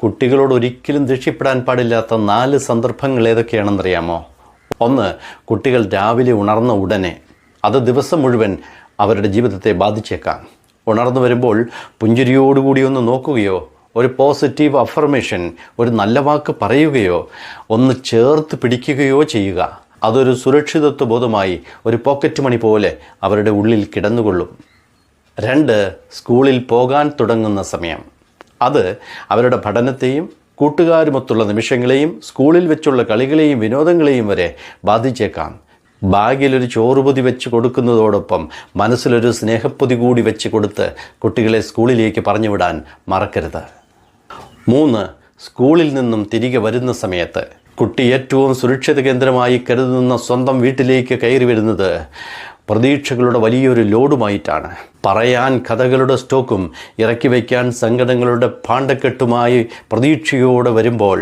കുട്ടികളോട് ഒരിക്കലും ദേഷ്യപ്പെടാൻ പാടില്ലാത്ത 4 സന്ദർഭങ്ങൾ ഏതൊക്കെയാണെന്നറിയാമോ? 1. കുട്ടികൾ രാവിലെ ഉണർന്ന ഉടനെ, അത് ദിവസം മുഴുവൻ അവരുടെ ജീവിതത്തെ ബാധിച്ചേക്കാം. ഉണർന്നു വരുമ്പോൾ പുഞ്ചിരിയോടുകൂടി ഒന്ന് നോക്കുകയോ, ഒരു പോസിറ്റീവ് അഫർമേഷൻ, ഒരു നല്ല വാക്ക് പറയുകയോ, ഒന്ന് ചേർത്ത് പിടിക്കുകയോ ചെയ്യുക. അതൊരു സുരക്ഷിതത്വ ബോധമായി ഒരു പോക്കറ്റ് മണി പോലെ അവരുടെ ഉള്ളിൽ കിടന്നുകൊള്ളും. 2. സ്കൂളിൽ പോകാൻ തുടങ്ങുന്ന സമയം. അത് അവരുടെ പഠനത്തെയും കൂട്ടുകാരുമൊത്തുള്ള നിമിഷങ്ങളെയും സ്കൂളിൽ വെച്ചുള്ള കളികളെയും വിനോദങ്ങളെയും വരെ ബാധിച്ചേക്കാം. ബാഗിലൊരു ചോറുപൊതി വെച്ച് കൊടുക്കുന്നതോടൊപ്പം മനസ്സിലൊരു സ്നേഹപ്പൊതി കൂടി വെച്ച് കൊടുത്ത് കുട്ടികളെ സ്കൂളിലേക്ക് പറഞ്ഞു വിടാൻ മറക്കരുത്. 3. സ്കൂളിൽ നിന്നും തിരികെ വരുന്ന സമയത്ത്. കുട്ടി ഏറ്റവും സുരക്ഷിത കേന്ദ്രമായി കരുതുന്ന സ്വന്തം വീട്ടിലേക്ക് കയറി വരുന്നത് പ്രതീക്ഷകളുടെ വലിയൊരു ലോഡുമായിട്ടാണ്. പറയാൻ കഥകളുടെ സ്റ്റോക്കും ഇറക്കി വയ്ക്കാൻ സങ്കടങ്ങളുടെ പാണ്ടക്കെട്ടുമായി പ്രതീക്ഷയോടെ വരുമ്പോൾ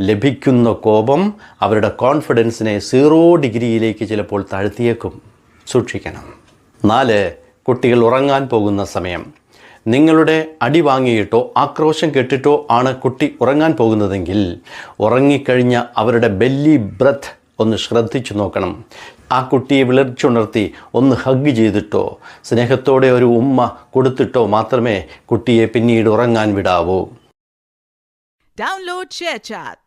ലഭിക്കുന്ന കോപം അവരുടെ കോൺഫിഡൻസിനെ 0 ഡിഗ്രിയിലേക്ക് ചിലപ്പോൾ താഴ്ത്തിയേക്കും. സൂക്ഷിക്കണം. 4. കുട്ടികൾ ഉറങ്ങാൻ പോകുന്ന സമയം. നിങ്ങളുടെ അടി വാങ്ങിയിട്ടോ ആക്രോശം കേട്ടിട്ടോ ആണ് കുട്ടി ഉറങ്ങാൻ പോകുന്നതെങ്കിൽ ഉറങ്ങിക്കഴിഞ്ഞ അവരുടെ ബെല്ലി ബ്രത്ത് ഒന്ന് ശ്രദ്ധിച്ചു നോക്കണം. ആ കുട്ടിയെ വിളിച്ചുണർത്തി ഒന്ന് ഹഗ് ചെയ്തിട്ടോ സ്നേഹത്തോടെ ഒരു ഉമ്മ കൊടുത്തിട്ടോ മാത്രമേ കുട്ടിയെ പിന്നീട് ഉറങ്ങാൻ വിടാവൂ. Download ShareChat.